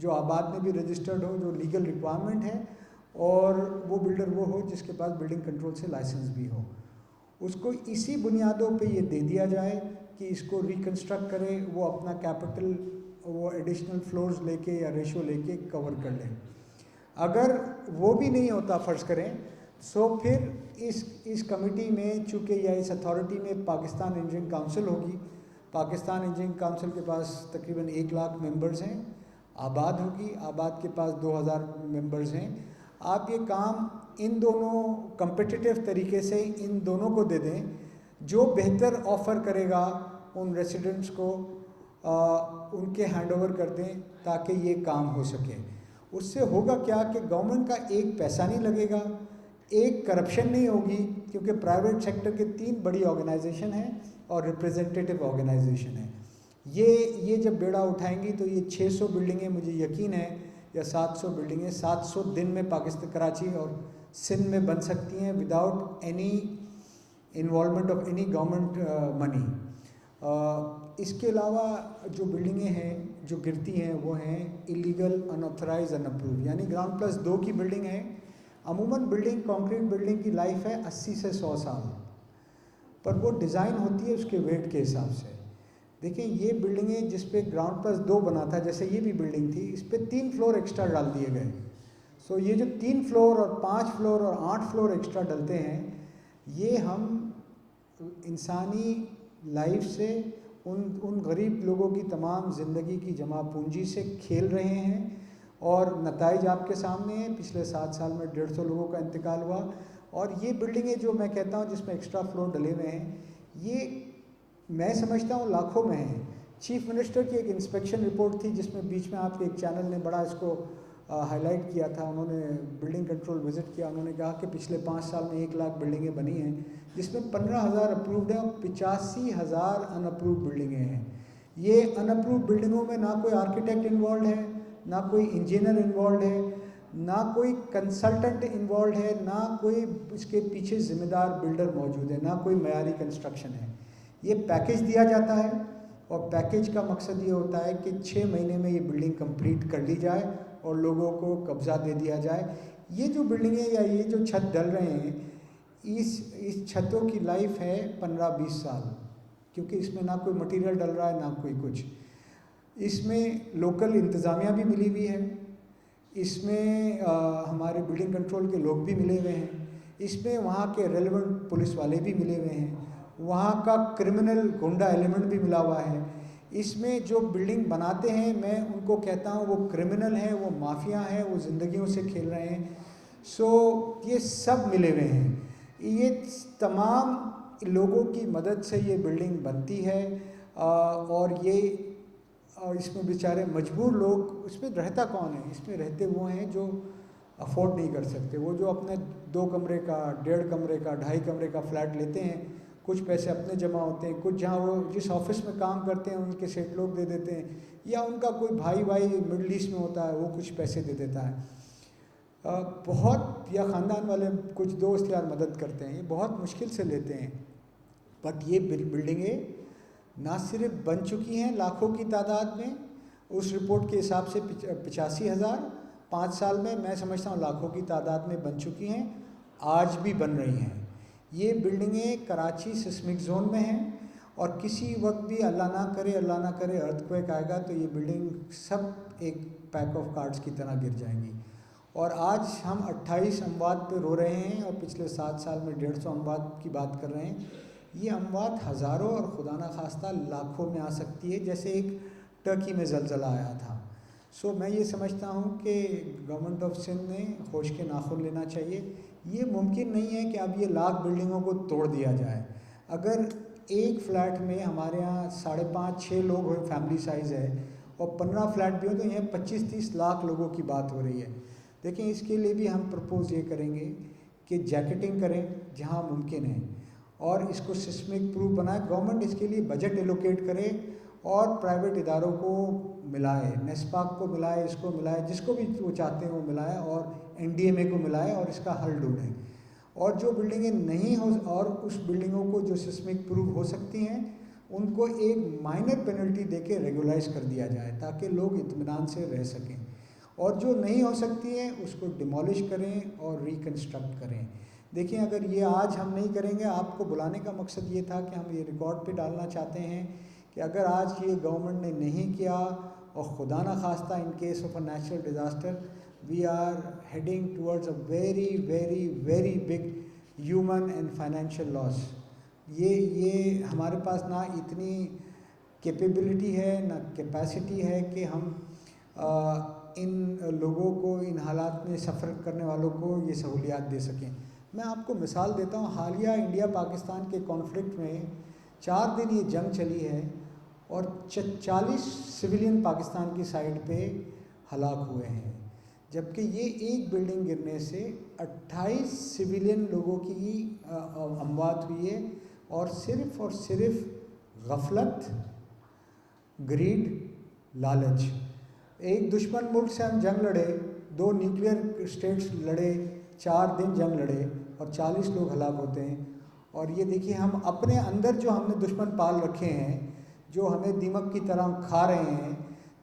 جو آباد میں بھی رجسٹرڈ ہو, جو لیگل ریکوائرمنٹ ہے, اور وہ بلڈر وہ ہو جس کے پاس بلڈنگ کنٹرول سے لائسنس بھی ہو. اس کو اسی بنیادوں پہ یہ دے دیا جائے کہ اس کو ریکنسٹرکٹ کرے, وہ اپنا کیپٹل وہ ایڈیشنل فلورز لے کے یا ریشو لے کے کور کر لیں. اگر وہ بھی نہیں ہوتا فرض کریں, سو پھر اس کمیٹی میں چونکہ یا اس اتھارٹی میں پاکستان انجینئرنگ کونسل ہوگی. پاکستان انجینئرنگ کونسل کے پاس تقریباً 1 لاکھ ممبرز ہیں. آباد ہوگی, آباد کے پاس 2000 ممبرز ہیں. آپ یہ کام ان دونوں کمپٹیٹیو طریقے سے ان دونوں کو دے دیں, جو بہتر آفر کرے گا ان ریسیڈنٹس کو ان کے ہینڈ اوور کر دیں تاکہ یہ کام ہو سکے. اس سے ہوگا کیا کہ گورنمنٹ کا ایک پیسہ نہیں لگے گا, ایک کرپشن نہیں ہوگی, کیونکہ پرائیویٹ سیکٹر کے 3 بڑی آرگنائزیشن ہیں اور ریپریزنٹیٹیو آرگنائزیشن ہیں. یہ جب بیڑا اٹھائیں گی تو یہ 600 بلڈنگیں مجھے یقین ہے یا 700 بلڈنگیں 700 دن میں پاکستان کراچی اور سندھ میں بن سکتی ہیں without any involvement of any government money. اس کے علاوہ جو بلڈنگیں ہیں جو گرتی ہیں وہ ہیں ایلیگل, انآتھرائز, ان اپروو, یعنی گراؤنڈ پلس 2 کی بلڈنگ ہے. عموماً بلڈنگ کانکریٹ بلڈنگ کی لائف ہے 80 سے 100 سال, پر وہ ڈیزائن ہوتی ہے اس کے ویٹ کے حساب سے. دیکھیں یہ بلڈنگیں جس پہ گراؤنڈ پلس 2 بنا تھا, جیسے یہ بھی بلڈنگ تھی, اس پہ 3 فلور ایکسٹرا ڈال دیے گئے. سو یہ جو 3 فلور اور 5 فلور اور 8 فلور ایکسٹرا ڈلتے ہیں, یہ ہم انسانی لائف سے ان غریب لوگوں کی تمام زندگی کی جمع پونجی سے کھیل رہے ہیں. اور نتائج آپ کے سامنے ہیں. پچھلے 7 سال میں 150 لوگوں کا انتقال ہوا. اور یہ بلڈنگیں جو میں کہتا ہوں جس میں ایکسٹرا فلور ڈلے ہوئے ہیں, یہ میں سمجھتا ہوں لاکھوں میں ہیں. چیف منسٹر کی ایک انسپیکشن رپورٹ تھی جس میں بیچ میں آپ کے ایک چینل نے بڑا اس کو ہائی لائٹ کیا تھا. انہوں نے بلڈنگ کنٹرول وزٹ کیا. انہوں نے کہا کہ پچھلے 5 سال میں 1 لاکھ بلڈنگیں بنی ہیں, جس میں 15,000 اپرووڈ ہیں اور 85,000 ان اپرووڈ بلڈنگیں ہیں. یہ ان اپرووڈ بلڈنگوں میں نہ کوئی آرکیٹیکٹ انوالوڈ ہے, نہ کوئی انجینئر انوالوڈ ہے, نہ کوئی کنسلٹنٹ انوالوڈ ہے, نہ کوئی اس کے پیچھے ذمہ دار بلڈر موجود ہے, نہ کوئی معیاری کنسٹرکشن ہے. یہ پیکیج دیا جاتا ہے اور پیکیج کا مقصد یہ ہوتا ہے کہ 6 مہینے میں یہ بلڈنگ کمپلیٹ کر لی جائے اور لوگوں کو قبضہ دے دیا جائے. یہ جو بلڈنگیں یا یہ جو چھت ڈل رہے ہیں, اس چھتوں کی لائف ہے 15-20 سال, کیونکہ اس میں نہ کوئی مٹیریل ڈل رہا ہے نہ کوئی کچھ. اس میں لوکل انتظامیہ بھی ملی ہوئی ہے, اس میں ہمارے بلڈنگ کنٹرول کے لوگ بھی ملے ہوئے ہیں, اس میں وہاں کے ریلیونٹ پولیس والے بھی ملے ہوئے ہیں, وہاں کا کرمنل گنڈا ایلیمنٹ بھی ملا ہوا ہے. اس میں جو بلڈنگ بناتے ہیں میں ان کو کہتا ہوں وہ کرمنل ہیں, وہ مافیا ہیں, وہ زندگیوں سے کھیل رہے ہیں. سو یہ سب ملے ہوئے ہیں. یہ تمام لوگوں کی مدد سے یہ بلڈنگ بنتی ہے. اور یہ اس میں بیچارے مجبور لوگ, اس میں رہتا کون ہے؟ اس میں رہتے وہ ہیں جو افورڈ نہیں کر سکتے, وہ جو اپنے 2 کمرے کا, 1.5 کمرے کا, 2.5 کمرے کا فلیٹ لیتے ہیں. کچھ پیسے اپنے جمع ہوتے ہیں, کچھ جہاں وہ جس آفس میں کام کرتے ہیں ان کے سیٹ لوگ دے دیتے ہیں, یا ان کا کوئی بھائی مڈل ایسٹ میں ہوتا ہے وہ کچھ پیسے دے دیتا ہے. بہت یا خاندان والے کچھ دوست یار مدد کرتے ہیں, یہ بہت مشکل سے لیتے ہیں. بٹ یہ بلڈنگیں نہ صرف بن چکی ہیں لاکھوں کی تعداد میں, اس رپورٹ کے حساب سے 85,000 5 سال میں سمجھتا ہوں لاکھوں کی تعداد میں بن چکی ہیں, آج بھی بن رہی ہیں. یہ بلڈنگیں کراچی سسمک زون میں ہیں, اور کسی وقت بھی اللہ نہ کرے ارتھ کویک آئے گا تو یہ بلڈنگ سب ایک پیک آف کارڈز کی طرح گر جائیں گی. اور آج ہم 28 اموات پہ رو رہے ہیں اور پچھلے 7 سال میں 150 اموات کی بات کر رہے ہیں. یہ اموات ہزاروں اور خدا نخواستہ لاکھوں میں آ سکتی ہے, جیسے ایک ٹرکی میں زلزلہ آیا تھا. سو میں یہ سمجھتا ہوں کہ گورنمنٹ آف سندھ نے ہوش کے ناخن لینا چاہیے. یہ ممکن نہیں ہے کہ اب یہ لاکھ بلڈنگوں کو توڑ دیا جائے. اگر ایک فلیٹ میں ہمارے یہاں 5.5-6 لوگ ہوئے, فیملی سائز ہے, اور 15 فلیٹ بھی ہو تو یہ 25-30 لاکھ لوگوں کی بات ہو رہی ہے. دیکھیں اس کے لیے بھی ہم پرپوز یہ کریں گے کہ جیکٹنگ کریں جہاں ممکن ہے, اور اس کو سسمک پروف بنائے. گورنمنٹ اس کے لیے بجٹ ایلوکیٹ کرے اور پرائیویٹ اداروں کو ملائے, نیسپاک کو ملائے, اس کو ملائے, جس کو بھی وہ چاہتے ہیں وہ ملائے, اور NDMA کو ملائے اور اس کا حل ڈھونڈیں. اور جو بلڈنگیں نہیں ہو, اور اس بلڈنگوں کو جو سسمک پروف ہو سکتی ہیں ان کو ایک مائنر پینلٹی دے کے ریگولائز کر دیا جائے تاکہ لوگ اطمینان سے رہ سکیں. اور جو نہیں ہو سکتی ہیں اس کو ڈیمولش کریں اور ریکنسٹرکٹ کریں. دیکھیں اگر یہ آج ہم نہیں کریں گے، آپ کو بلانے کا مقصد یہ تھا کہ ہم یہ ریکارڈ پہ ڈالنا چاہتے ہیں کہ اگر آج یہ گورنمنٹ نے نہیں کیا اور خدا نہ خواستہ in case of a natural disaster we are heading towards a very very very big human and financial loss. یہ ہمارے پاس نہ اتنی کیپیبلٹی ہے نہ کیپیسٹی ہے کہ ہم ان لوگوں کو، ان حالات میں سفر کرنے والوں کو یہ سہولیات دے سکیں. میں آپ کو مثال دیتا ہوں. حالیہ انڈیا پاکستان کے کانفلکٹ میں 4 دن یہ جنگ چلی ہے اور 40 سویلین پاکستان کی سائڈ پہ ہلاک ہوئے ہیں، جبکہ یہ ایک بلڈنگ گرنے سے 28 سویلین لوگوں کی اموات ہوئی ہے. اور صرف غفلت، گریڈ، لالچ. ایک دشمن ملک سے ہم جنگ لڑے، 2 نیوکلیئر اسٹیٹس لڑے، 4 دن جنگ لڑے اور 40 لوگ ہلاک ہوتے ہیں. اور یہ دیکھیے ہم اپنے اندر جو ہم نے دشمن پال رکھے ہیں، جو ہمیں دیمک کی طرح کھا رہے ہیں،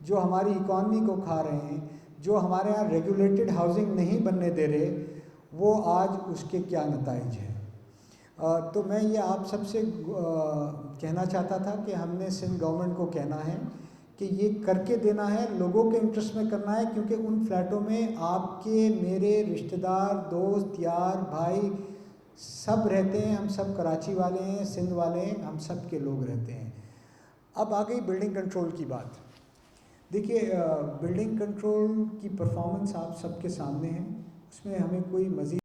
جو ہماری اکانومی کو کھا رہے ہیں، جو ہمارے یہاں ریگولیٹڈ ہاؤسنگ نہیں بننے دے رہے، وہ آج اس کے کیا نتائج ہیں. تو میں یہ آپ سب سے کہنا چاہتا تھا کہ ہم نے سندھ گورنمنٹ کو کہنا ہے کہ یہ کر کے دینا ہے، لوگوں کے انٹرسٹ میں کرنا ہے، کیونکہ ان فلیٹوں میں آپ کے، میرے رشتہ دار، دوست، یار، بھائی سب رہتے ہیں. ہم سب کراچی والے ہیں، سندھ والے ہیں، ہم سب کے لوگ رہتے ہیں. اب آ گئی بلڈنگ کنٹرول کی بات. دیکھیے بلڈنگ کنٹرول کی پرفارمنس آپ سب کے سامنے ہے، اس میں ہمیں کوئی مزید